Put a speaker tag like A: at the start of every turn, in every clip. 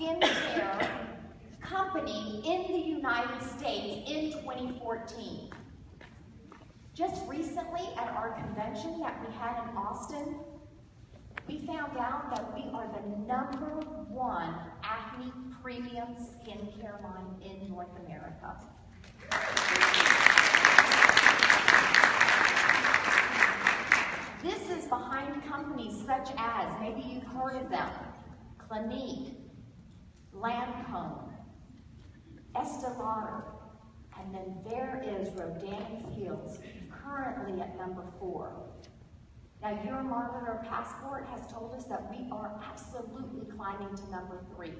A: skincare company in the United States in 2014. Just recently at our convention that we had in Austin, we found out that we are the #1 acne premium skincare line in North America. This is behind companies such as, maybe you've heard of them, Clinique, Lancome, Estee Lauder, and then there is Rodan Fields, currently at #4. Now, your monitor passport has told us that we are absolutely climbing to #3,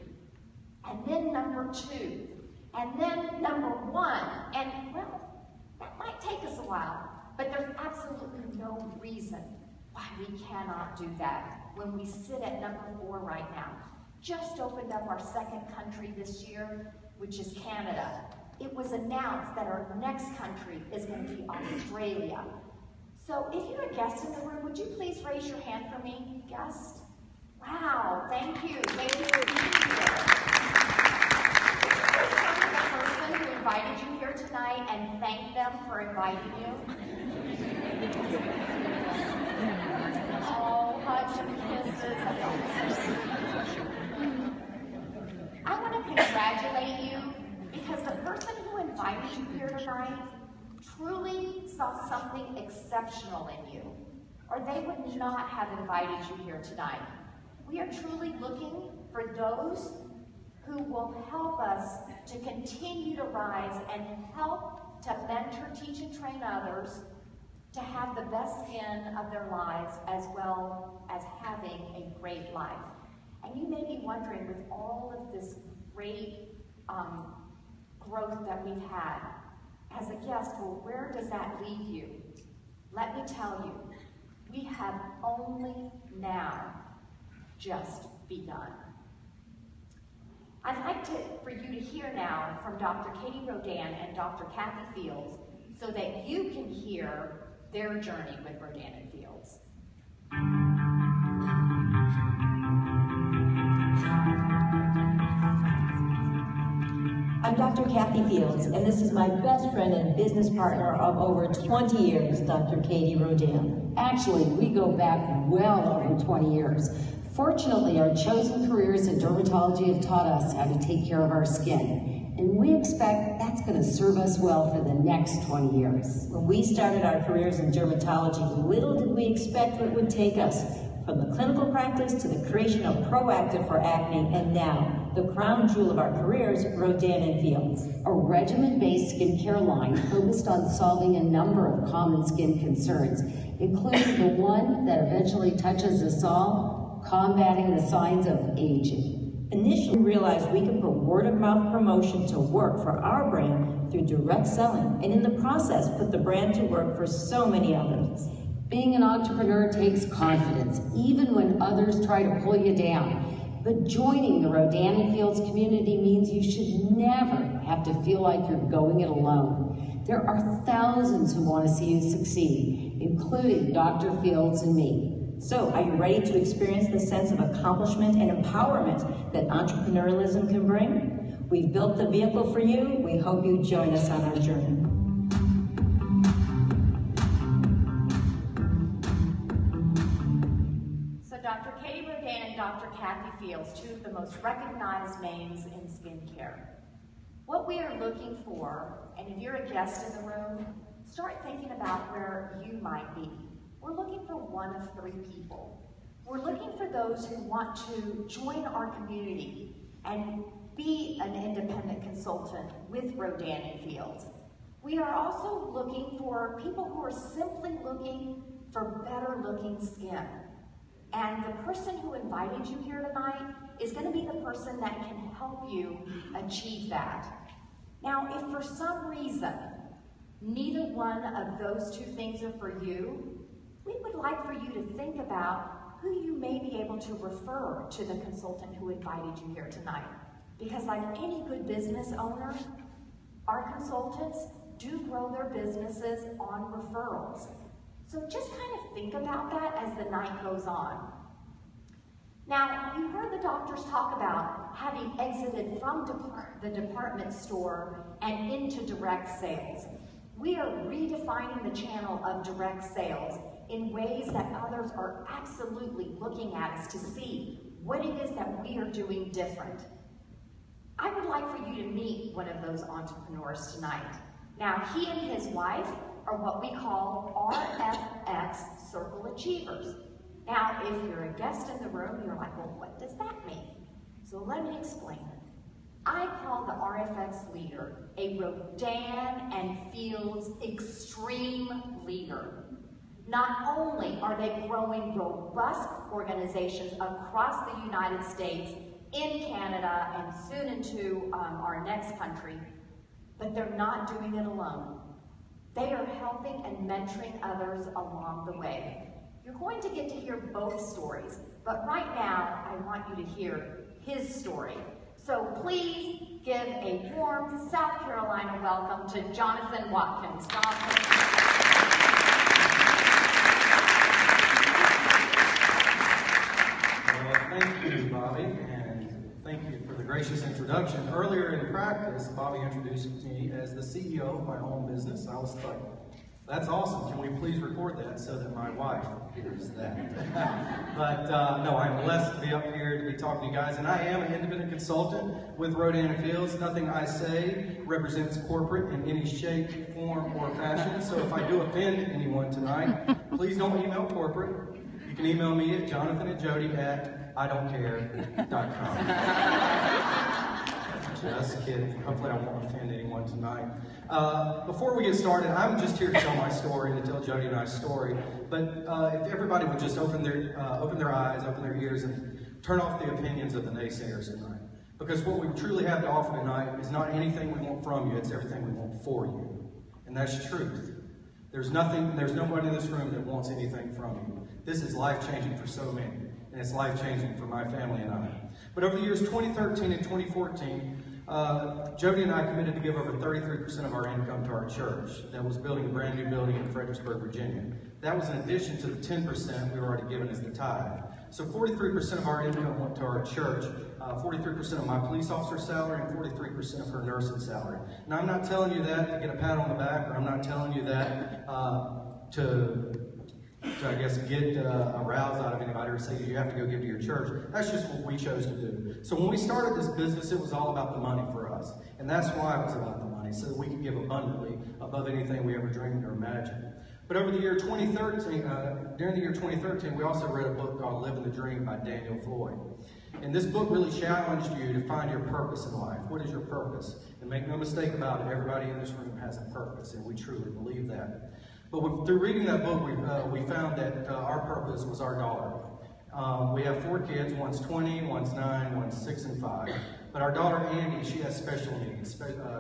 A: and then #2, and then #1, and well, that might take us a while, but there's absolutely no reason why we cannot do that when we sit at #4 right now. Just opened up our second country this year, which is Canada. It was announced that our next country is going to be Australia. So if you're a guest in the room, would you please raise your hand for me, guest? Wow, thank you. Thank you for being here. Would you please come to the person who invited you here tonight and thank them for inviting you? Oh, hugs and kisses. I want to congratulate you because the person who invited you here tonight truly saw something exceptional in you, or they would not have invited you here tonight. We are truly looking for those who will help us to continue to rise and help to mentor, teach, and train others to have the best skin of their lives as well as having a great life. And you may be wondering, with all of this great growth that we've had, as a guest, well, where does that leave you? Let me tell you, we have only now just begun. I'd like for you to hear now from Dr. Katie Rodan and Dr. Kathy Fields so that you can hear their journey with Rodan and Fields.
B: I'm Dr. Kathy Fields, and this is my best friend and business partner of over 20 years, Dr. Katie Rodan.
C: Actually, we go back well over 20 years. Fortunately, our chosen careers in dermatology have taught us how to take care of our skin, and we expect that's going to serve us well for the next 20 years.
B: When we started our careers in dermatology, little did we expect what it would take us, from the clinical practice to the creation of Proactive for acne, and now, the crown jewel of our careers, Rodan and Fields.
C: A regimen-based skincare line focused on solving a number of common skin concerns, including the one that eventually touches us all, combating the signs of aging.
B: Initially, we realized we could put word-of-mouth promotion to work for our brand through direct selling, and in the process, put the brand to work for so many others.
C: Being an entrepreneur takes confidence, even when others try to pull you down. But joining the Rodan and Fields community means you should never have to feel like you're going it alone. There are thousands who want to see you succeed, including Dr. Fields and me.
B: So, are you ready to experience the sense of accomplishment and empowerment that entrepreneurialism can bring? We've built the vehicle for you. We hope you join us on our journey.
A: Dr. Katie Rodan and Dr. Kathy Fields, two of the most recognized names in skincare. What we are looking for, and if you're a guest in the room, start thinking about where you might be. We're looking for one of 3 people. We're looking for those who want to join our community and be an independent consultant with Rodan and Fields. We are also looking for people who are simply looking for better looking skin. And the person who invited you here tonight is going to be the person that can help you achieve that. Now, if for some reason neither one of those 2 things are for you, we would like for you to think about who you may be able to refer to the consultant who invited you here tonight. Because like any good business owner, our consultants do grow their businesses on referrals. So just kind of think about that as the night goes on. Now, you heard the doctors talk about having exited from the department store and into direct sales. We are redefining the channel of direct sales in ways that others are absolutely looking at us to see what it is that we are doing different. I would like for you to meet one of those entrepreneurs tonight. Now, he and his wife are what we call RFX Circle Achievers. Now, if you're a guest in the room, you're like, well, what does that mean? So let me explain it. I call the RFX leader a Rodan and Fields extreme leader. Not only are they growing robust organizations across the United States, in Canada, and soon into our next country, but they're not doing it alone. They are helping and mentoring others along the way. You're going to get to hear both stories, but right now, I want you to hear his story. So please give a warm South Carolina welcome to Jonathan Watkins. Jonathan.
D: Thank you, Bobby, and thank you for the gracious introduction. Earlier in practice, Bobby introduced me as the CEO of my own business. I was like, that's awesome. Can we please record that so that my wife hears that? But no, I'm blessed to be up here to be talking to you guys. And I am an independent consultant with Rodan & Fields. Nothing I say represents corporate in any shape, form, or fashion. So if I do offend anyone tonight, please don't email corporate. You can email me at jonathan@jody@idon'tcare.com. Just kidding. Hopefully I won't offend anyone tonight. Before we get started, I'm just here to tell my story, to tell Jody and I's story. But if everybody would just open their eyes, open their ears, and turn off the opinions of the naysayers tonight. Because what we truly have to offer tonight is not anything we want from you, it's everything we want for you. And that's truth. There's nobody in this room that wants anything from you. This is life-changing for so many, and it's life-changing for my family and I. But over the years 2013 and 2014, Jody and I committed to give over 33% of our income to our church that was building a brand new building in Fredericksburg, Virginia. That was in addition to the 10% we were already given as the tithe. So 43% of our income went to our church, 43% of my police officer's salary, and 43% of her nursing salary. Now, I'm not telling you that to get a pat on the back, or I'm not telling you that to I guess, get a rouse out of anybody or say you have to go give to your church. That's just what we chose to do. So when we started this business, it was all about the money for us. And that's why it was about the money, so that we could give abundantly above anything we ever dreamed or imagined. But over the year 2013, during the year 2013, we also read a book called Living the Dream by Daniel Floyd. And this book really challenged you to find your purpose in life. What is your purpose? And make no mistake about it, everybody in this room has a purpose, and we truly believe that. But through reading that book, we found that our purpose was our daughter. We have 4 kids. One's 20, one's 9, one's 6 and 5. But our daughter, Andy, she has special needs.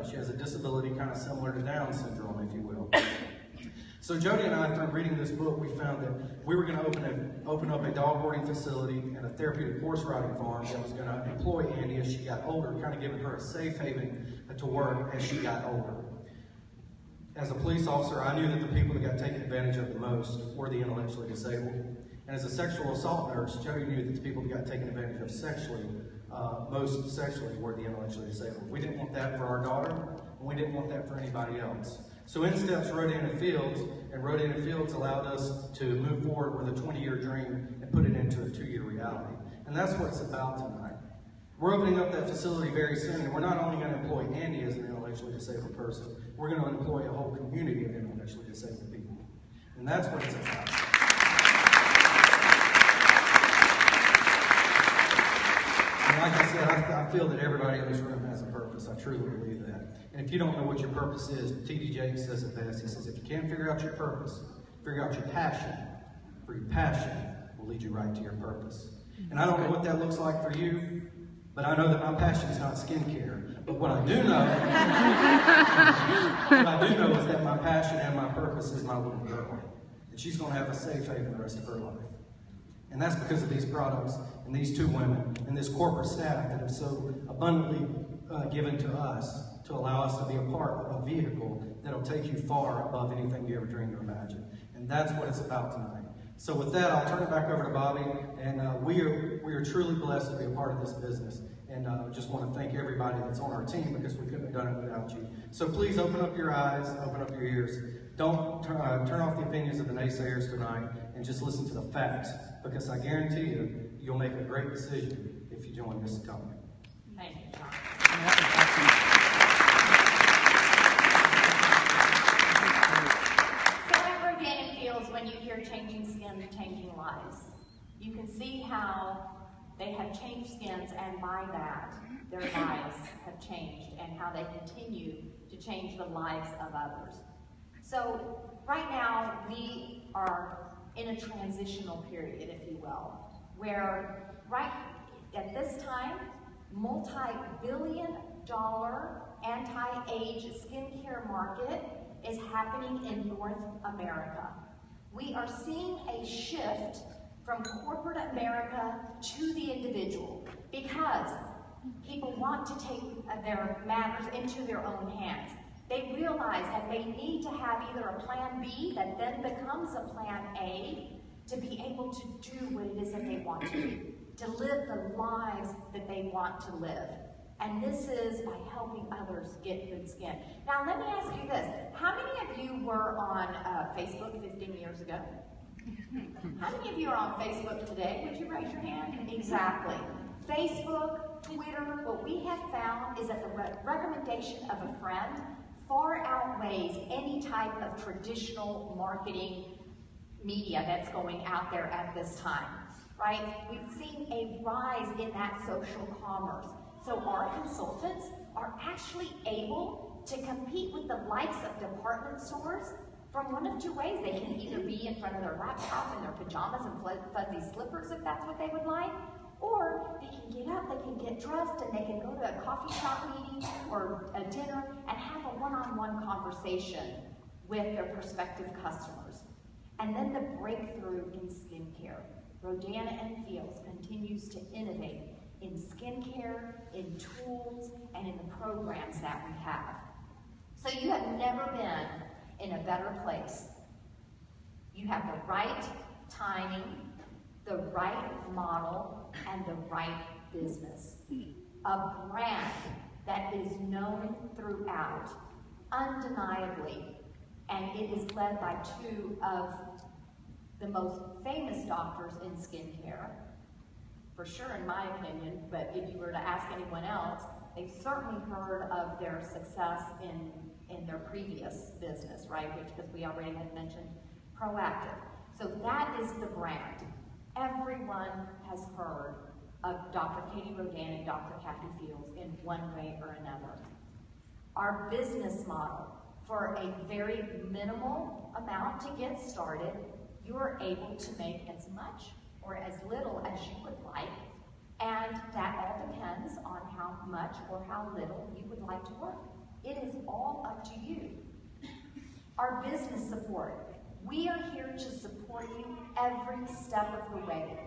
D: She has a disability kind of similar to Down syndrome, if you will. So Jody and I, through reading this book, we found that we were going to open up a dog boarding facility and a therapeutic horse riding farm that was going to employ Andy as she got older, kind of giving her a safe haven to work as she got older. As a police officer, I knew that the people that got taken advantage of the most were the intellectually disabled. And as a sexual assault nurse, Jody knew that the people that got taken advantage of most sexually, were the intellectually disabled. We didn't want that for our daughter, and we didn't want that for anybody else. So in steps Rodan & Fields, and Rodan & Fields allowed us to move forward with a 20-year dream and put it into a 2-year reality. And that's what it's about tonight. We're opening up that facility very soon, and we're not only going to employ Andy as an intellectually disabled person, we're going to employ a whole community of intellectually disabled people. And that's what it's about. And like I said, I feel that everybody in this room has a purpose. I truly believe that. And if you don't know what your purpose is, T.D. Jakes says it best. He says, if you can't figure out your purpose, figure out your passion. For your passion will lead you right to your purpose. And I don't know what that looks like for you, but I know that my passion is not skincare. But what I do know, is that my passion and my purpose is my little girl. And she's going to have a safe haven the rest of her life. And that's because of these products and these 2 women and this corporate staff that have so abundantly given to us to allow us to be a part of a vehicle that will take you far above anything you ever dreamed or imagined. And that's what it's about tonight. So with that, I'll turn it back over to Bobby, and we are truly blessed to be a part of this business. And just want to thank everybody that's on our team, because we couldn't have done it without you. So please open up your eyes, open up your ears. Don't turn off the opinions of the naysayers tonight, and just listen to the facts, because I guarantee you, you'll make a great decision if you join this company.
A: Thank you, John. So at Rodan Fields, when you hear changing skin, changing lives, you can see how they have changed skins, and by that, their lives have changed, and how they continue to change the lives of others. So right now, we are in a transitional period, if you will, where right at this time, multi-billion-dollar anti-age skincare market is happening in North America. We are seeing a shift from corporate America to the individual, because people want to take their matters into their own hands. They realize that they need to have either a plan B that then becomes a plan A to be able to do what it is that they want to do, to live the lives that they want to live. And this is by helping others get good skin. Now, let me ask you this. How many of you were on Facebook 15 years ago? How many of you are on Facebook today? Would you raise your hand? Exactly. Facebook, Twitter, what we have found is that the recommendation of a friend far outweighs any type of traditional marketing media that's going out there at this time, right? We've seen a rise in that social commerce. So our consultants are actually able to compete with the likes of department stores from one of two ways. They can either be in front of their laptop in their pajamas and fuzzy slippers, if that's what they would like, or they can get up, they can get dressed, and they can go to a coffee shop meeting or a dinner and have a one-on-one conversation with their prospective customers. And then the breakthrough in skincare. Rodan and Fields continues to innovate in skincare, in tools, and in the programs that we have. So you have never been in a better place. You have the right timing, the right model, and the right business. A brand that is known throughout, undeniably, and it is led by two of the most famous doctors in skincare, for sure in my opinion, but if you were to ask anyone else, they've certainly heard of their success in their previous business, right? Because we already had mentioned Proactive. So that is the brand. Everyone has heard of Dr. Katie Rodan and Dr. Kathy Fields in one way or another. Our business model, for a very minimal amount to get started, you're able to make as much or as little as you would like, and that all depends on how much or how little you would like to work. It is all up to you. Our business support. We are here to support you every step of the way.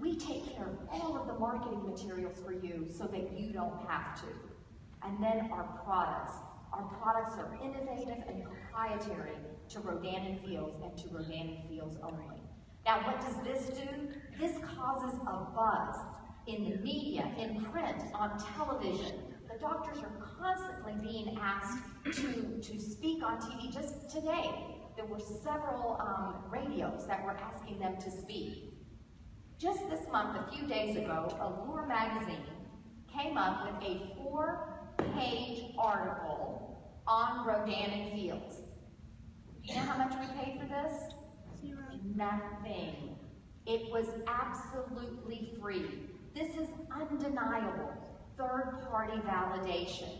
A: We take care of all of the marketing materials for you so that you don't have to. And then our products. Our products are innovative and proprietary to Rodan and Fields and to Rodan and Fields only. Now, what does this do? This causes a buzz in the media, in print, on television. The doctors are constantly being asked to speak on TV. Just today, there were several radios that were asking them to speak. Just this month, a few days ago, Allure magazine came up with a 4-page article on Rodan and Fields. Do you know how much we paid for this?
E: $0.
A: Nothing. It was absolutely free. This is undeniable third-party validation.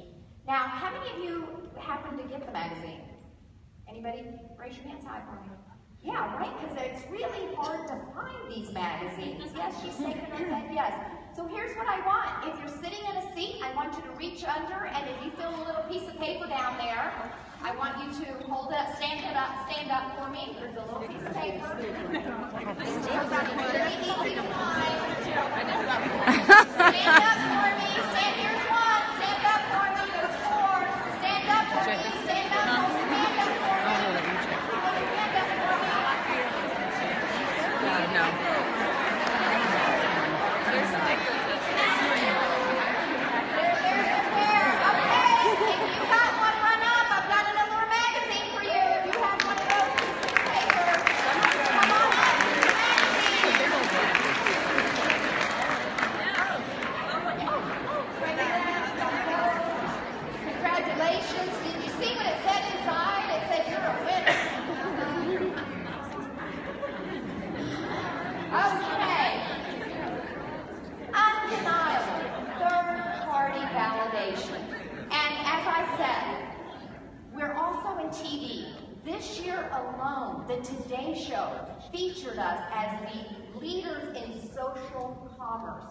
A: Now, how many of you happen to get the magazine? Anybody? Raise your hands high for me. Yeah, right? Because it's really hard to find these magazines. Yes, she's shaking her head, yes. So here's what I want. If you're sitting in a seat, I want you to reach under, and if you feel a little piece of paper down there, I want you to hold it, stand up for me. There's a little piece of paper. This is really easy to find. Stand up for me. Here's one. Stand up for me. There's 4. Stand up for me. Stand up. Hold your hand up for me. Hold your hand up for me. foundation. And as I said, we're also in TV. This year alone, the Today Show featured us as the leaders in social commerce.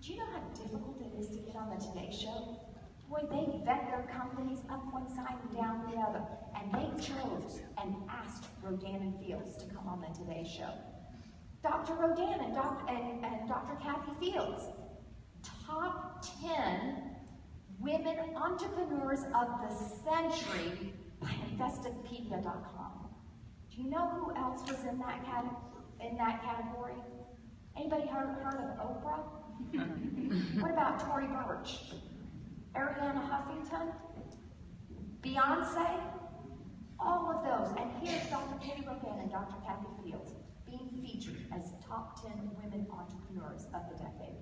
A: Do you know how difficult it is to get on the Today Show? Boy, they vet their companies up one side and down the other. And they chose and asked Rodan and Fields to come on the Today Show. Dr. Rodan and Dr. Kathy Fields, top 10 women entrepreneurs of the century by Investopedia.com. Do you know who else was in that category? Anybody heard of Oprah? What about Tory Burch? Ariana Huffington? Beyonce? All of those. And here's Dr. Katie Rodan and Dr. Kathy Fields being featured as top 10 women entrepreneurs of the decade.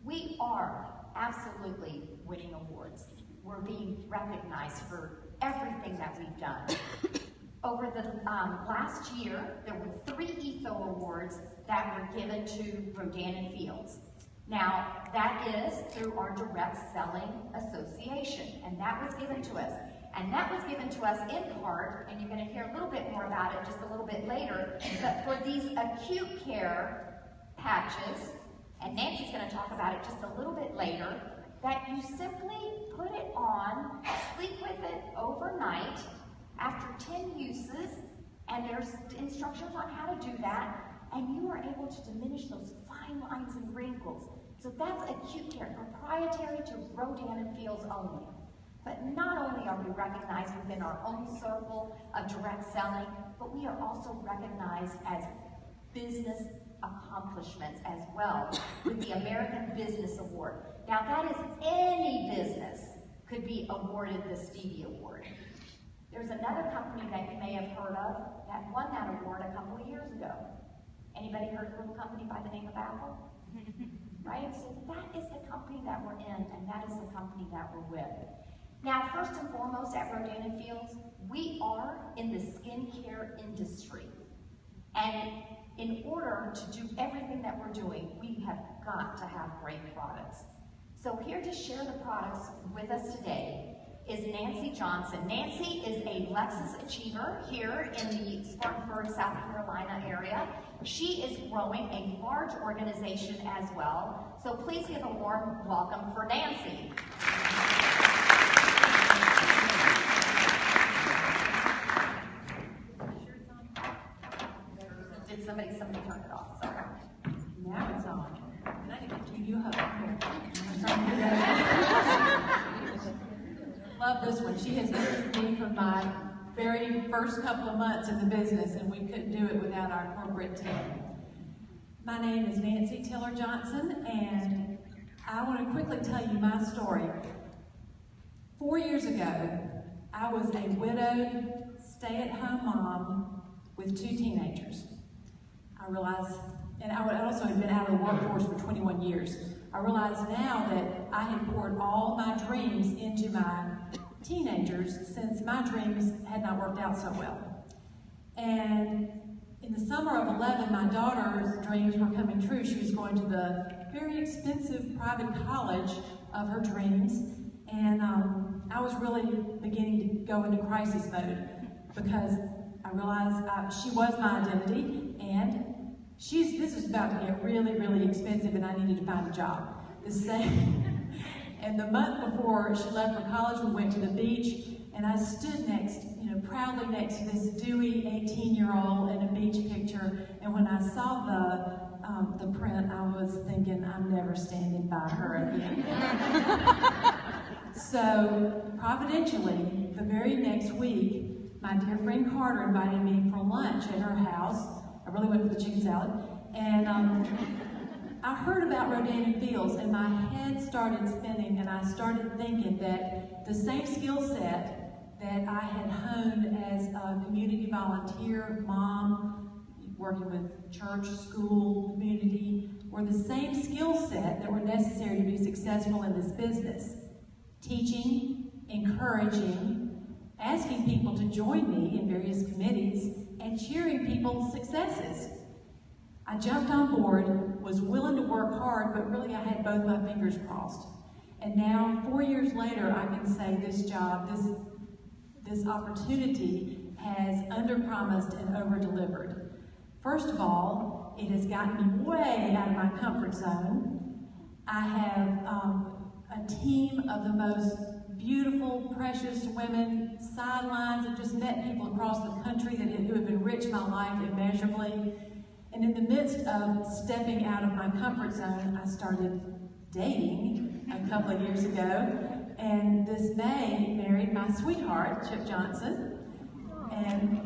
A: We are absolutely winning awards. We're being recognized for everything that we've done. Over the last year, there were 3 ETHO awards that were given to Rodan and Fields. Now, that is through our Direct Selling Association, and that was given to us. And that was given to us in part, and you're going to hear a little bit more about it just a little bit later, but for these acute care patches, and Nancy's going to talk about it just a little bit later, that you simply put it on, sleep with it overnight after 10 uses, and there's instructions on how to do that, and you are able to diminish those fine lines and wrinkles. So that's acute care, proprietary to Rodan and Fields only. But not only are we recognized within our own circle of direct selling, but we are also recognized as business accomplishments as well with the American Business Award. Now that is any business could be awarded the Stevie Award. There's another company that you may have heard of that won that award a couple of years ago. Anybody heard of a little company by the name of Apple? Right? So that is the company that we're in, and that is the company that we're with. Now, first and foremost at Rodan and Fields, we are in the skincare industry. And in order to do everything that we're doing, we have got to have great products. So here to share the products with us today is Nancy Johnson. Nancy is a Lexus Achiever here in the Spartanburg, South Carolina area. She is growing a large organization as well. So please give a warm welcome for Nancy. Did somebody turn it off? Sorry.
E: Now it's on. And I need to give you a hug. Love this one. She has nurtured me from my very first couple of months in the business, and we couldn't do it without our corporate team. My name is Nancy Tiller Johnson, and I want to quickly tell you my story. 4 years ago, I was a widowed, stay-at-home mom with 2 teenagers. I realized, and I also had been out of the workforce for 21 years. I realize now that I had poured all my dreams into my teenagers since my dreams had not worked out so well. And in the summer of 11, my daughter's dreams were coming true. She was going to the very expensive private college of her dreams. And I was really beginning to go into crisis mode because I realized she was my identity, and this was about to get really, really expensive, and I needed to find a job. And the month before she left for college, we went to the beach, and I stood proudly next to this dewy 18-year-old in a beach picture. And when I saw the print, I was thinking, I'm never standing by her again. So, providentially, the very next week, my dear friend Carter invited me for lunch at her house. I really went for the chicken salad. And I heard about Rodan and Fields, and my head started spinning, and I started thinking that the same skill set that I had honed as a community volunteer, mom, working with church, school, community, were the same skill set that were necessary to be successful in this business. Teaching, encouraging, asking people to join me in various committees, and cheering people's successes. I jumped on board, was willing to work hard, but really I had both my fingers crossed. And now, 4 years later, I can say this job, this opportunity has under-promised and over-delivered. First of all, it has gotten me way out of my comfort zone. I have a team of the most beautiful, precious women, sidelines. I've just met people across the country who have enriched my life immeasurably. And in the midst of stepping out of my comfort zone, I started dating a couple of years ago. And this May, married my sweetheart, Chip Johnson. And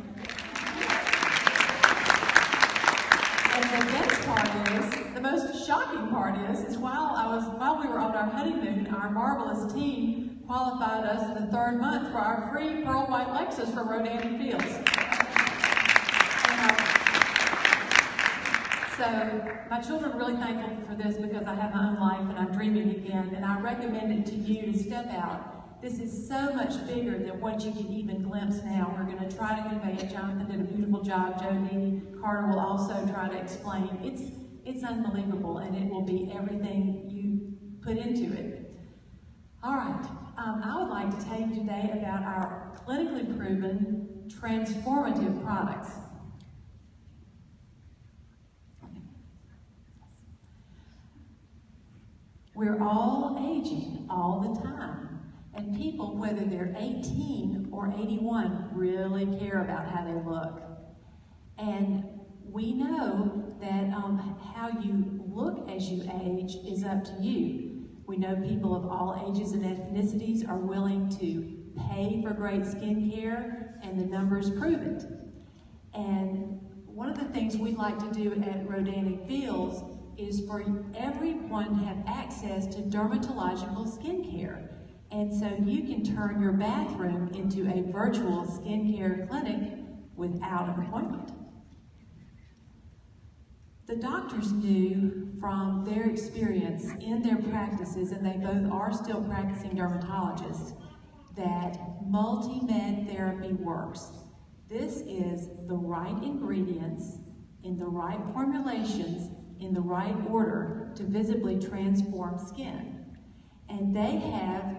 E: the best part is, the most shocking part is while we were on our honeymoon, our marvelous team qualified us in the 3rd month for our free pearl white Lexus from Rodan Fields. So my children are really thankful for this because I have my own life and I'm dreaming again, and I recommend it to you to step out. This is so much bigger than what you can even glimpse now. We're going to try to convey it. Jonathan did a beautiful job. Jody Carter will also try to explain. It's unbelievable, and it will be everything you put into it. All right, I would like to tell you today about our clinically proven transformative products. We're all aging all the time, and people, whether they're 18 or 81, really care about how they look. And we know that how you look as you age is up to you. We know people of all ages and ethnicities are willing to pay for great skincare, and the numbers prove it. And one of the things we'd like to do at Rodan Fields is for everyone to have access to dermatological skincare. And so you can turn your bathroom into a virtual skincare clinic without an appointment. The doctors knew from their experience in their practices, and they both are still practicing dermatologists, that multi-med therapy works. This is the right ingredients in the right formulations in the right order to visibly transform skin. And they have,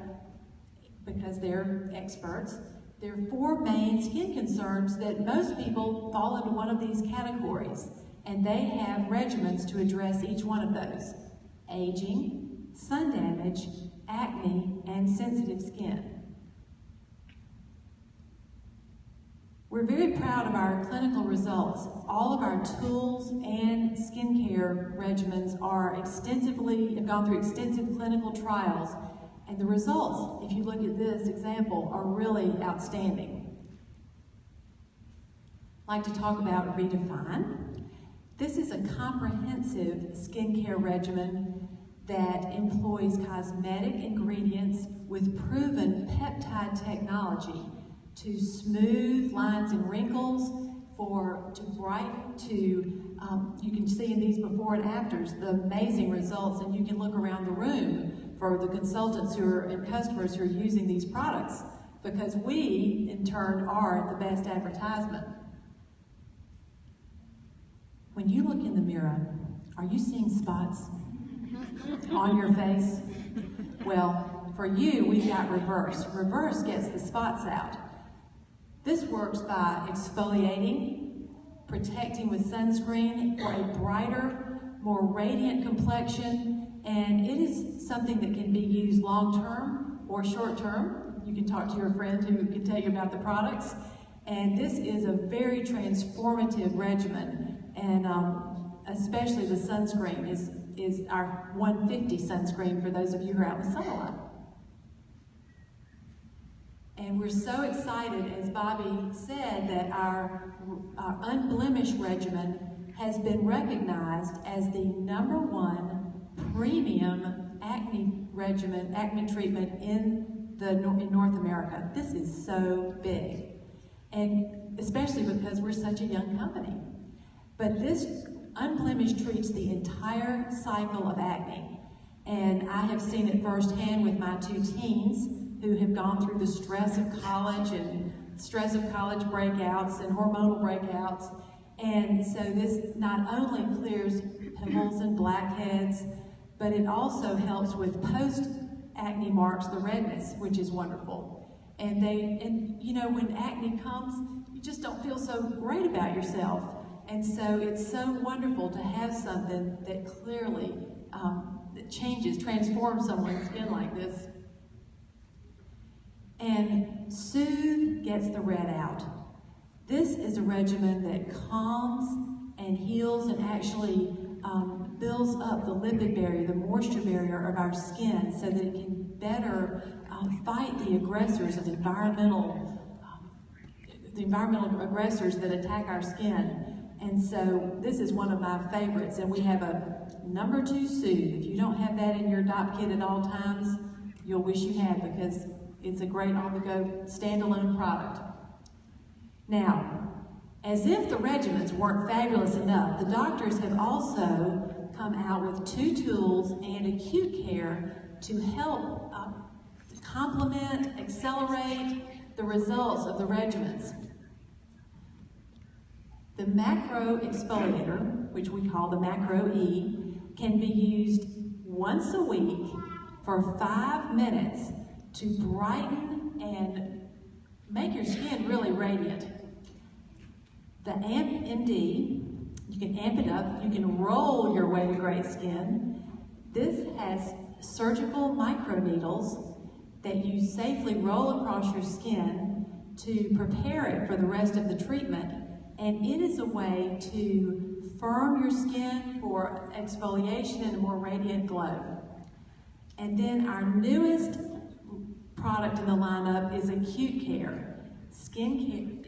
E: because they're experts, there are 4 main skin concerns that most people fall into one of these categories. And they have regimens to address each one of those: aging, sun damage, acne, and sensitive skin. We're very proud of our clinical results. All of our tools and skincare regimens have gone through extensive clinical trials, and the results, if you look at this example, are really outstanding. I'd like to talk about Redefine. This is a comprehensive skincare regimen that employs cosmetic ingredients with proven peptide technology to smooth lines and wrinkles, you can see in these before and afters the amazing results, and you can look around the room for the consultants and customers who are using these products, because we, in turn, are the best advertisement. When you look in the mirror, are you seeing spots on your face? Well, for you, we've got Reverse. Reverse gets the spots out. This works by exfoliating, protecting with sunscreen for a brighter, more radiant complexion, and it is something that can be used long-term or short-term. You can talk to your friend who can tell you about the products. And this is a very transformative regimen, and especially the sunscreen is our 150 sunscreen for those of you who are out in the sun a lot. And we're so excited, as Bobby said, that our unblemished regimen has been recognized as the #1 premium acne treatment in North America. This is so big, and especially because we're such a young company. But this unblemished treats the entire cycle of acne, and I have seen it firsthand with my 2 teens who have gone through the stress of college breakouts and hormonal breakouts. And so this not only clears pimples and blackheads, but it also helps with acne marks the redness, which is wonderful. And you know, when acne comes, you just don't feel so great about yourself. And so it's so wonderful to have something that clearly that transforms someone's skin like this. And Soothe gets the red out. This is a regimen that calms and heals and actually builds up the lipid barrier, the moisture barrier of our skin, so that it can better fight the aggressors of environmental aggressors that attack our skin. And so this is one of my favorites. And we have a number 2 Soothe. If you don't have that in your DOP kit at all times, you'll wish you had, because it's a great on-the-go standalone product. Now, as if the regimens weren't fabulous enough, the doctors have also come out with 2 tools and acute care to help complement, accelerate the results of the regimens. The macro exfoliator, which we call the Macro E, can be used once a week for 5 minutes to brighten and make your skin really radiant. The Amp MD, you can amp it up, you can roll your way to great skin. This has surgical microneedles that you safely roll across your skin to prepare it for the rest of the treatment. And it is a way to firm your skin for exfoliation and a more radiant glow. And then our newest product in the lineup is acute care, skin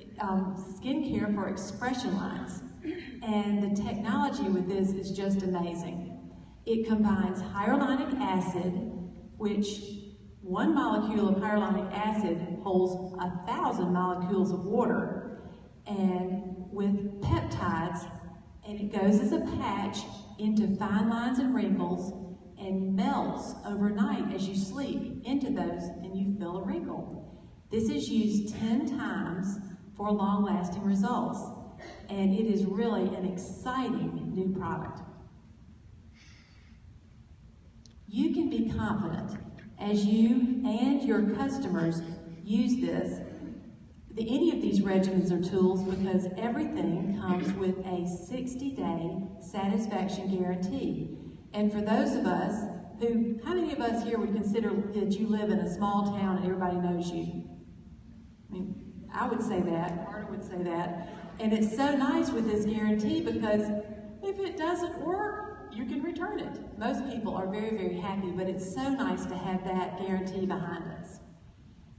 E: care for expression lines. And the technology with this is just amazing. It combines hyaluronic acid, which 1 molecule of hyaluronic acid holds 1,000 molecules of water, and with peptides, and it goes as a patch into fine lines and wrinkles and melts overnight as you sleep into those, and you feel a wrinkle. This is used 10 times for long-lasting results, and it is really an exciting new product. You can be confident as you and your customers use any of these regimens or tools, because everything comes with a 60-day satisfaction guarantee. And for those of us who, how many of us here would consider that you live in a small town and everybody knows you? I mean, I would say that, Marta would say that. And it's so nice with this guarantee, because if it doesn't work, you can return it. Most people are very, very happy, but it's so nice to have that guarantee behind us.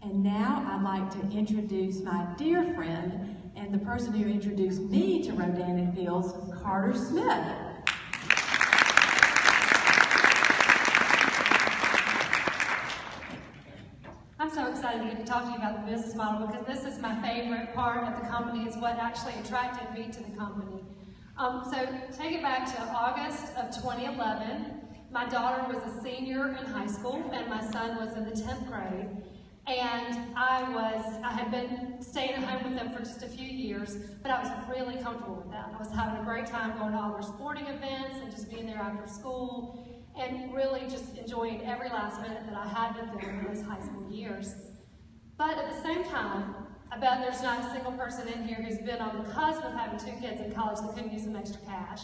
E: And now I'd like to introduce my dear friend and the person who introduced me to Rodan and Fields, Carter Smith.
F: I'm so excited to get to talk to you about the business model, because this is my favorite part of the company. It's what actually attracted me to the company. So take it back to August of 2011. My daughter was a senior in high school, and my son was in the 10th grade. And I had been staying at home with them for just a few years, but I was really comfortable with that. I was having a great time going to all their sporting events and just being there after school, and really just enjoying every last minute that I had with them in those high school years. But at the same time, I bet there's not a single person in here who's been on the cusp of having 2 kids in college that couldn't use some extra cash.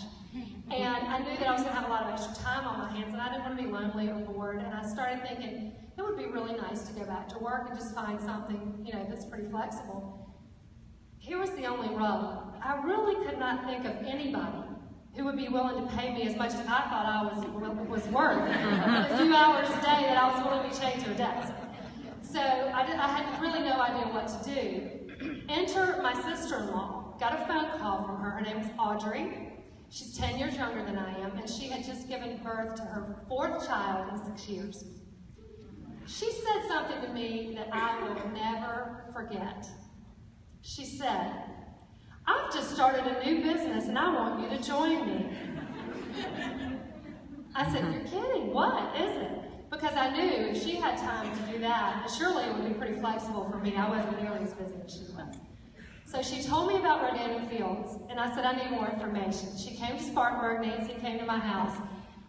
F: And I knew that I was going to have a lot of extra time on my hands, and I didn't want to be lonely or bored. And I started thinking it would be really nice to go back to work and just find something, you know, that's pretty flexible. Here was the only rub. I really could not think of anybody who would be willing to pay me as much as I thought I was worth for the few hours a day that I was willing to be chained to a desk. So I had really no idea what to do. Enter my sister-in-law. Got a phone call from her. Her name is Audrey. She's 10 years younger than I am, and she had just given birth to her 4th child in 6 years. She said something to me that I will never forget. She said, "I've just started a new business and I want you to join me." I said, "You're kidding, what is it?" Because I knew if she had time to do that, surely it would be pretty flexible for me. I wasn't nearly as busy as she was. So she told me about Rodan and Fields, and I said, "I need more information." She came to Spartanburg, Nancy came to my house,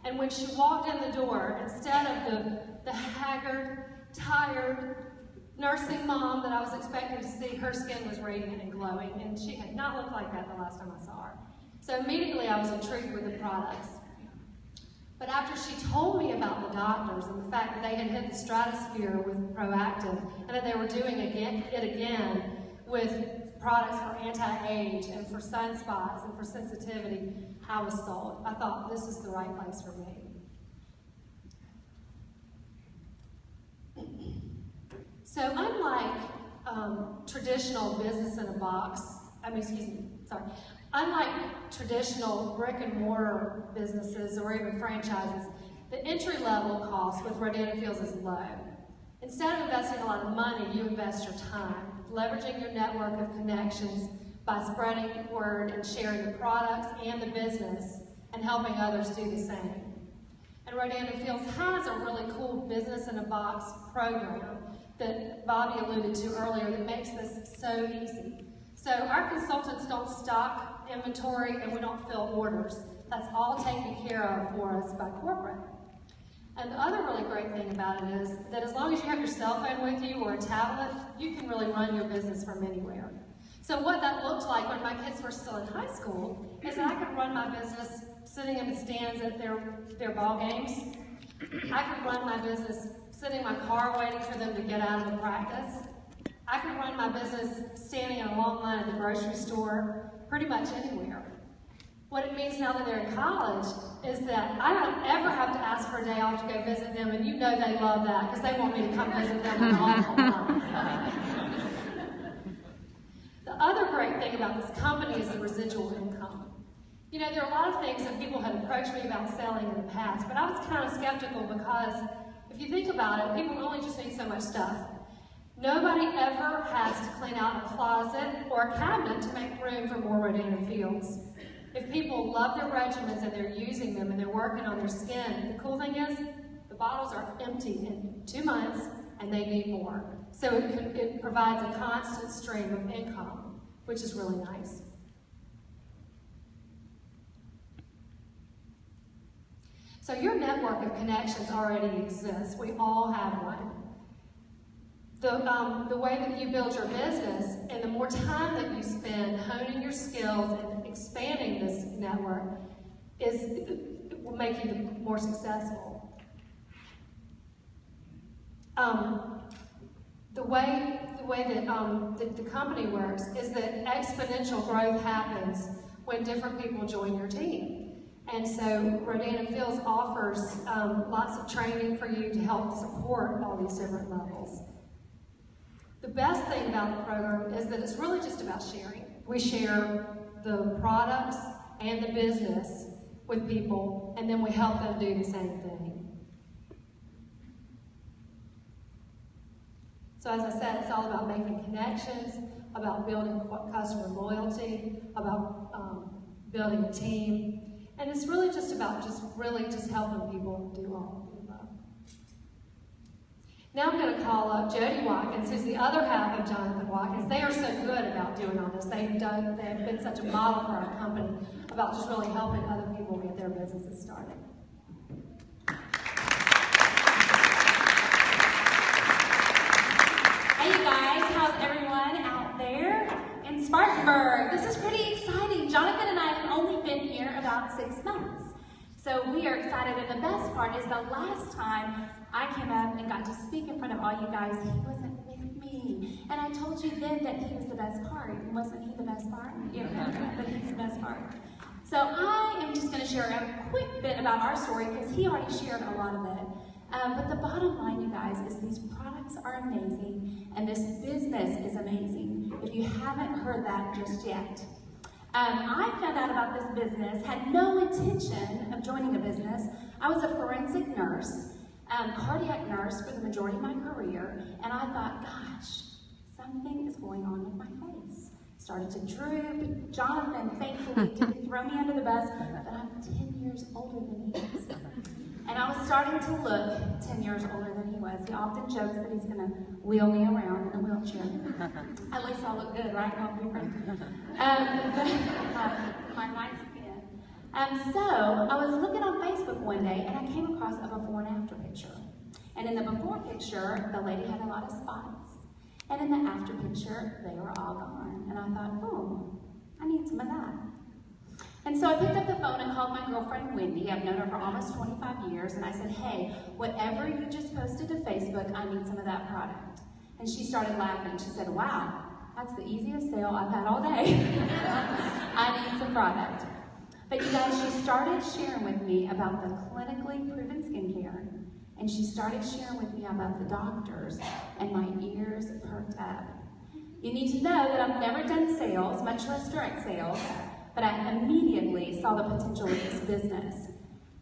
F: And when she walked in the door, instead of the haggard, tired, nursing mom that I was expecting to see, her skin was radiant and glowing, and she had not looked like that the last time I saw her. So immediately I was intrigued with the products. But after she told me about the doctors and the fact that they had hit the stratosphere with Proactive, and that they were doing it again with products for anti-age and for sunspots and for sensitivity, I was sold. I thought, this is the right place for me. So unlike traditional business in a box, unlike traditional brick and mortar businesses or even franchises, the entry level cost with Rodan & Fields is low. Instead of investing a lot of money, you invest your time, leveraging your network of connections by spreading word and sharing the products and the business and helping others do the same. And Rodan & Fields has a really cool business in a box program that Bobby alluded to earlier that makes this so easy. So our consultants don't stock inventory and we don't fill orders. That's all taken care of for us by corporate. And the other really great thing about it is that as long as you have your cell phone with you or a tablet, you can really run your business from anywhere. So what that looked like when my kids were still in high school is that I could run my business sitting in the stands at their ball games. I could run my business sitting in my car waiting for them to get out of the practice. I could run my business standing in a long line at the grocery store, pretty much anywhere. What it means now that they're in college is that I don't ever have to ask for a day off to go visit them, and you know they love that because they want me to come visit them all the time. The other great thing about this company is the residual income. You know, there are a lot of things that people had approached me about selling in the past, but I was kind of skeptical because if you think about it, people only just need so much stuff. Nobody ever has to clean out a closet or a cabinet to make room for more Rodan & Fields. If people love their regimens and they're using them and they're working on their skin, the cool thing is the bottles are empty in 2 months and they need more. So it provides a constant stream of income, which is really nice. So your network of connections already exists. We all have one. The way that you build your business and the more time that you spend honing your skills and expanding this network will make you more successful. The way that the company works is that exponential growth happens when different people join your team. And so Rodan & Fields offers lots of training for you to help support all these different levels. The best thing about the program is that it's really just about sharing. We share the products and the business with people, and then we help them do the same thing. So as I said, it's all about making connections, about building customer loyalty, about building a team, and it's really just about just helping people do all of the above. Now I'm going to call up Jody Watkins, who's the other half of Jonathan Watkins. They are so good about doing all this. They have been such a model for our company about just really helping other people get their businesses started.
G: Hey you guys, how's everyone out there in Spartanburg? This is pretty exciting. Jonathan and I have only been here about 6 months. So we are excited, and the best part is the last time I came up and got to speak in front of all you guys, he wasn't with me. And I told you then that he was the best part. Wasn't he the best part? Yeah, but he's the best part. So I am just going to share a quick bit about our story because he already shared a lot of it. But the bottom line, you guys, is these products are amazing and this business is amazing. If you haven't heard that just yet. I found out about this business, had no intention of joining a business. I was a forensic nurse, cardiac nurse for the majority of my career, and I thought, gosh, something is going on with my face. Started to droop. Jonathan, thankfully, didn't throw me under the bus, but I'm 10 years older than he is. And I was starting to look 10 years older than he was. He often jokes that he's going to wheel me around in a wheelchair. At least I'll look good, right? My nice skin. So I was looking on Facebook one day and I came across a before and after picture. And in the before picture, the lady had a lot of spots. And in the after picture, they were all gone. And I thought, oh, I need some of that. And so I picked up the phone and called my girlfriend, Wendy. I've known her for almost 25 years. And I said, hey, whatever you just posted to Facebook, I need some of that product. And she started laughing. She said, wow, that's the easiest sale I've had all day. I need some product. But you guys, she started sharing with me about the clinically proven skincare, and she started sharing with me about the doctors, and my ears perked up. You need to know that I've never done sales, much less direct sales, but I immediately saw the potential of this business.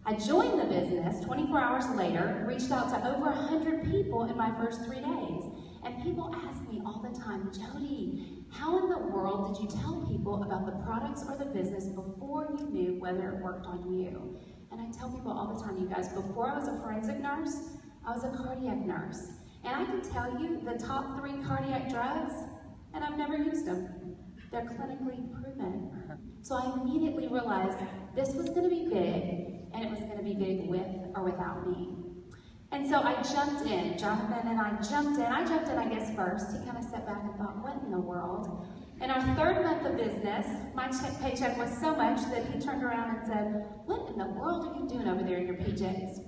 G: I joined the business 24 hours later, reached out to over 100 people in my first 3 days. And people ask me all the time, Jody, how in the world did you tell people about the products or the business before you knew whether it worked on you? And I tell people all the time, you guys, before I was a forensic nurse, I was a cardiac nurse. And I can tell you the top 3 cardiac drugs, and I've never used them. They're clinically proven. So I immediately realized this was going to be big, and it was going to be big with or without me. And so I jumped in, Jonathan and I jumped in. I jumped in, I guess, first. He kind of stepped back and thought, what in the world? In our 3rd month of business, my paycheck was so much that he turned around and said, what in the world are you doing over there in your PJs?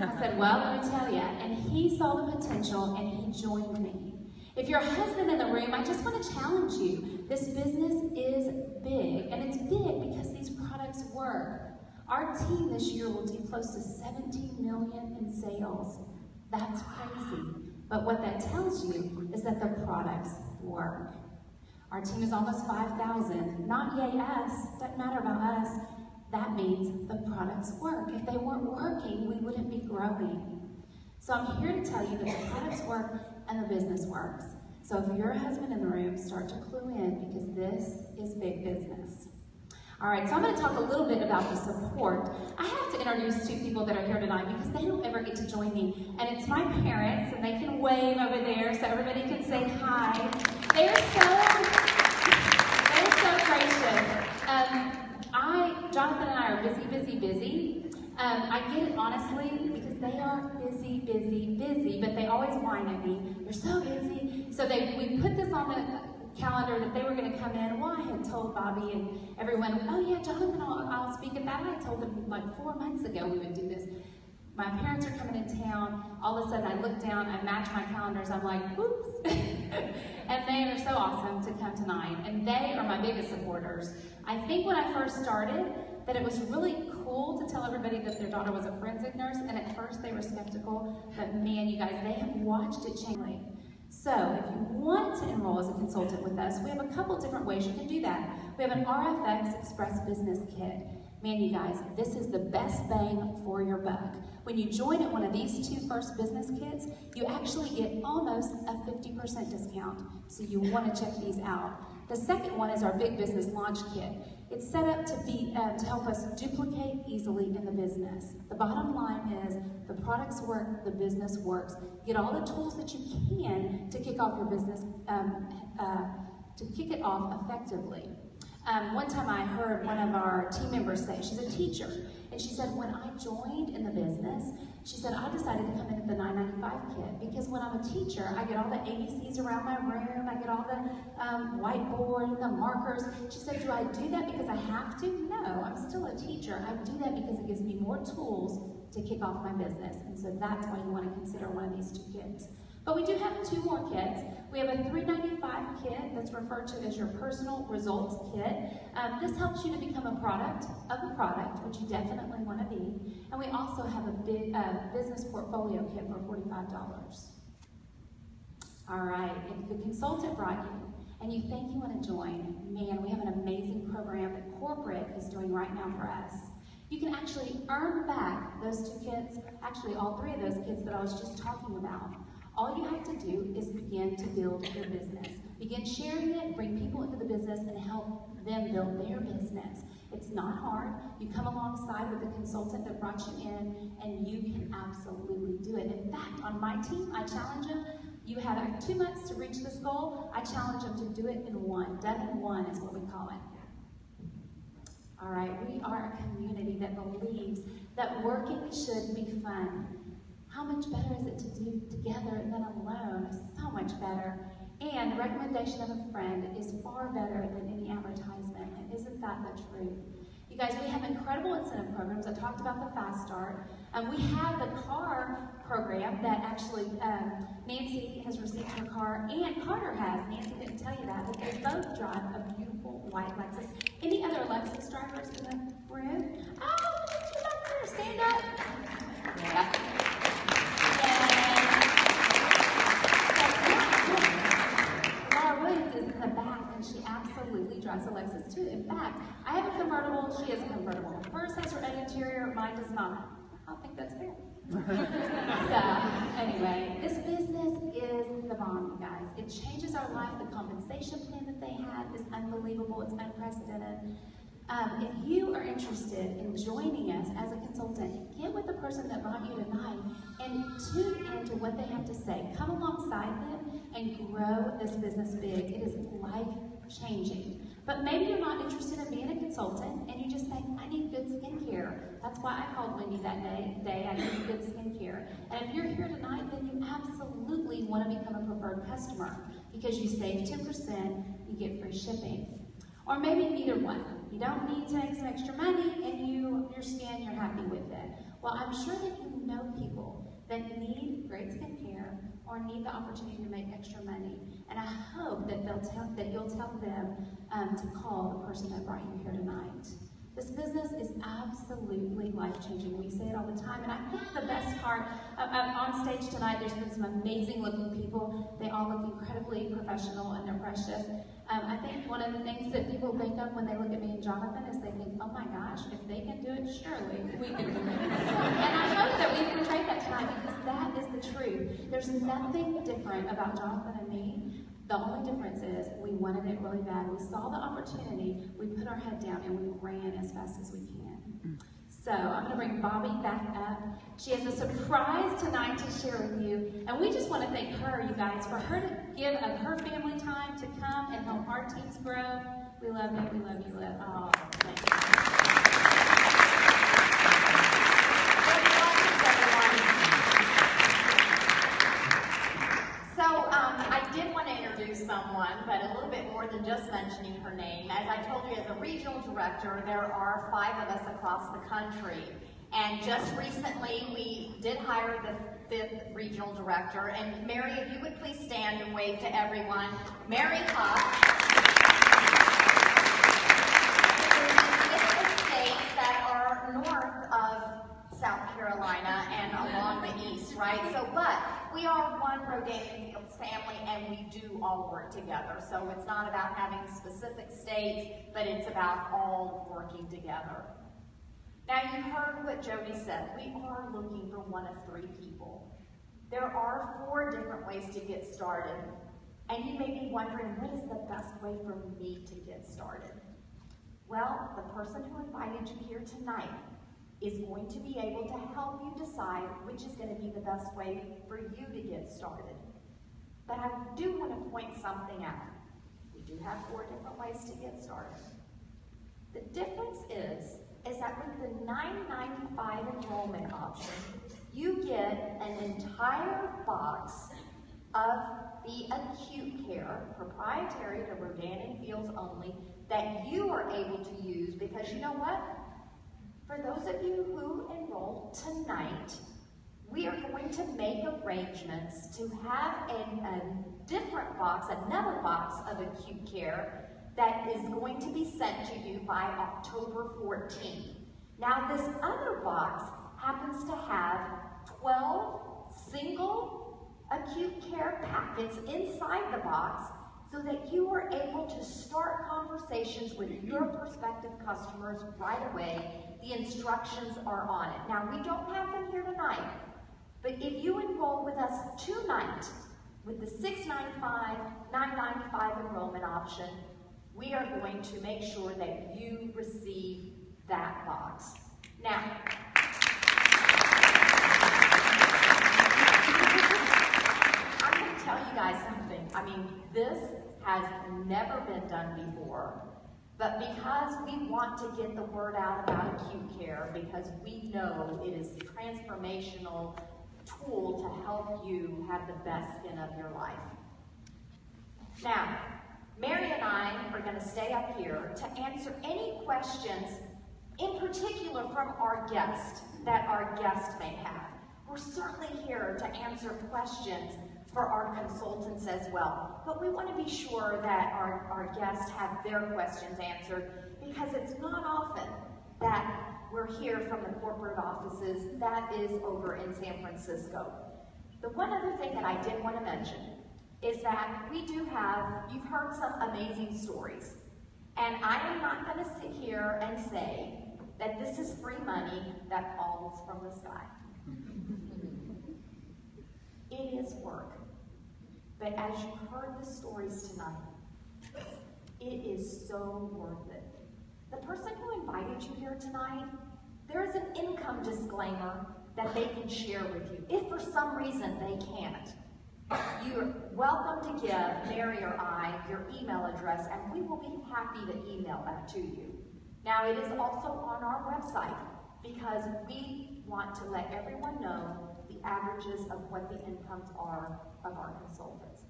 G: I said, well, let me tell you. And he saw the potential and he joined me. If you're a husband in the room, I just want to challenge you. This business is big, and it's big because these products work. Our team this year will do close to $17 million in sales. That's crazy. But what that tells you is that the products work. Our team is almost 5,000. Not yay us, doesn't matter about us. That means the products work. If they weren't working, we wouldn't be growing. So I'm here to tell you that the products work and the business works. So if you're a husband in the room, start to clue in because this is big business. All right, so I'm going to talk a little bit about the support. I have to introduce 2 people that are here tonight because they don't ever get to join me. And it's my parents, and they can wave over there so everybody can say hi. They're so gracious. Jonathan and I are busy. I get it honestly because they are busy, but they always whine at me. They're so busy. So we put this on the calendar that they were going to come in. Well, I had told Bobby and everyone, oh yeah, Jonathan, I'll speak at that. I told them like 4 months ago we would do this. My parents are coming in town. All of a sudden I look down, I match my calendars, I'm like, oops. And they are so awesome to come tonight. And they are my biggest supporters. I think when I first started, that it was really cool to tell everybody that their daughter was a forensic nurse, and at first they were skeptical, but man, you guys, they have watched it change. So if you want to enroll as a consultant with us, we have a couple different ways you can do that. We have an RFX Express Business Kit. Man, you guys, this is the best bang for your buck. When you join at one of these 2 first business kits, you actually get almost a 50% discount. So you want to check these out. The second one is our Big Business Launch Kit. It's set up to help us duplicate easily in the business. The bottom line is the products work, the business works. Get all the tools that you can to kick off your business, to kick it off effectively. One time I heard one of our team members say, she's a teacher, and she said, when I joined in the business, she said, I decided to come in at the $9.95 kit because when I'm a teacher, I get all the ABCs around my room, I get all the whiteboard and the markers. She said, do I do that because I have to? No, I'm still a teacher. I do that because it gives me more tools to kick off my business. And so that's why you want to consider one of these 2 kits. But we do have 2 more kits. We have a $3.95 kit that's referred to as your personal results kit. This helps you to become a product of a product, which you definitely want to be. And we also have a big business portfolio kit for $45. All right, if the consultant brought you and you think you want to join, man, we have an amazing program that corporate is doing right now for us. You can actually earn back those 2 kits, actually all 3 of those kits that I was just talking about. All you have to do is begin to build your business. Begin sharing it, bring people into the business, and help them build their business. It's not hard. You come alongside with the consultant that brought you in, and you can absolutely do it. In fact, on my team, I challenge them. You have 2 months to reach this goal. I challenge them to do it in 1. Done in 1 is what we call it. All right, we are a community that believes that working should be fun. How much better is it to do together than alone? So much better. And the recommendation of a friend is far better than any advertisement. And isn't that the truth? You guys, we have incredible incentive programs. I talked about the Fast Start. We have the car program that actually Nancy has received her car, and Carter has. Nancy didn't tell you that, but they both drive a beautiful white Lexus. Any other Lexus drivers in the room? Oh, look at you back there. Stand up. Yeah. Laura Williams is in the back, and she absolutely drives a Lexus too. In fact, I have a convertible, she has a convertible. Hers has her own interior, mine does not. I don't think that's fair. So, anyway, this business is the bomb, you guys. It changes our life. The compensation plan that they have is unbelievable. It's unprecedented. If you are interested in joining us as a consultant, get with the person that brought you tonight and tune into what they have to say. Come alongside them and grow this business big. It is life-changing. But maybe you're not interested in being a consultant and you just think, I need good skincare. That's why I called Wendy that day. I need good skincare. And if you're here tonight, then you absolutely want to become a preferred customer because you save 10%, you get free shipping. Or maybe neither one. You don't need to make some extra money and your skin, you're happy with it. Well, I'm sure that you know people that need great skincare or need the opportunity to make extra money. And I hope that you'll tell them to call the person that brought you here tonight. This business is absolutely life-changing. We say it all the time. And I think the best part, on stage tonight, there's been some amazing looking people. They all look incredibly professional and they're precious. I think one of the things that people think of when they look at me and Jonathan is they think, oh my gosh, if they can do it, surely we can do it. And I hope that we portray that tonight because that is the truth. There's nothing different about Jonathan and me. The only difference is we wanted it really bad. We saw the opportunity, we put our head down, and we ran as fast as we can. So I'm going to bring Bobby back up. She has a surprise tonight to share with you. And we just want to thank her, you guys, for her to give of her family time to come and help our teams grow. We love you. We love you. Oh, thank you.
A: I did want to introduce someone, but a little bit more than just mentioning her name. As I told you, as a regional director, there are 5 of us across the country. And just recently, we did hire the 5th regional director. And Mary, if you would please stand and wave to everyone. Mary Huff. The states that are north of South Carolina and along the east, right? So, but we are one Rodan family and we do all work together. So it's not about having specific states, but it's about all working together. Now you heard what Jody said. We are looking for one of 3 people. There are 4 different ways to get started. And you may be wondering, what is the best way for me to get started? Well, the person who invited you here tonight is going to be able to help you decide which is going to be the best way for you to get started. But I do want to point something out. We do have 4 different ways to get started. The difference is that with the $9.95 enrollment option, you get an entire box of the acute care, proprietary to Rodan and Fields only, that you are able to use because you know what? For those of you who enroll tonight, we are going to make arrangements to have a different box, another box of acute care that is going to be sent to you by October 14th. Now this other box happens to have 12 single acute care packets inside the box so that you are able to start conversations with your prospective customers right away. The instructions are on it. Now we don't have them here tonight, but if you enroll with us tonight with the $6.95, $9.95 enrollment option, we are going to make sure that you receive that box. Now, I'm going to tell you guys something. I mean, this has never been done before. But because we want to get the word out about acute care, because we know it is a transformational tool to help you have the best skin of your life. Now, Mary and I are going to stay up here to answer any questions, in particular from our guest, that our guest may have. We're certainly here to answer questions for our consultants as well. But we want to be sure that our guests have their questions answered, because it's not often that we're here from the corporate offices. That is over in San Francisco. The one other thing that I did want to mention is that we do have, you've heard some amazing stories. And I am not going to sit here and say that this is free money that falls from the sky. It is work. But as you've heard the stories tonight, it is so worth it. The person who invited you here tonight, there is an income disclaimer that they can share with you. If for some reason they can't, you're welcome to give Mary or I your email address, and we will be happy to email that to you. Now, it is also on our website, because we want to let everyone know the averages of what the incomes are of our consultants.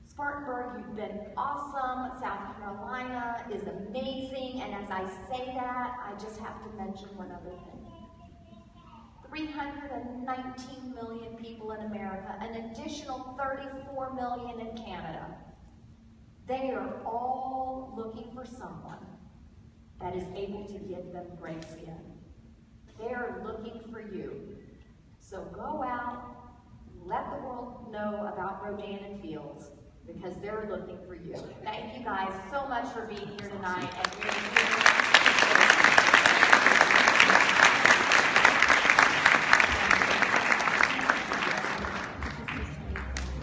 A: Spartanburg, you've been awesome. South Carolina is amazing. And as I say that, I just have to mention one other thing. 319 million people in America, an additional 34 million in Canada. They are all looking for someone that is able to give them great skin. They are looking for you. So go out, let the world know about Rodan and Fields, because they're looking for you. Thank you guys so much for being here tonight. And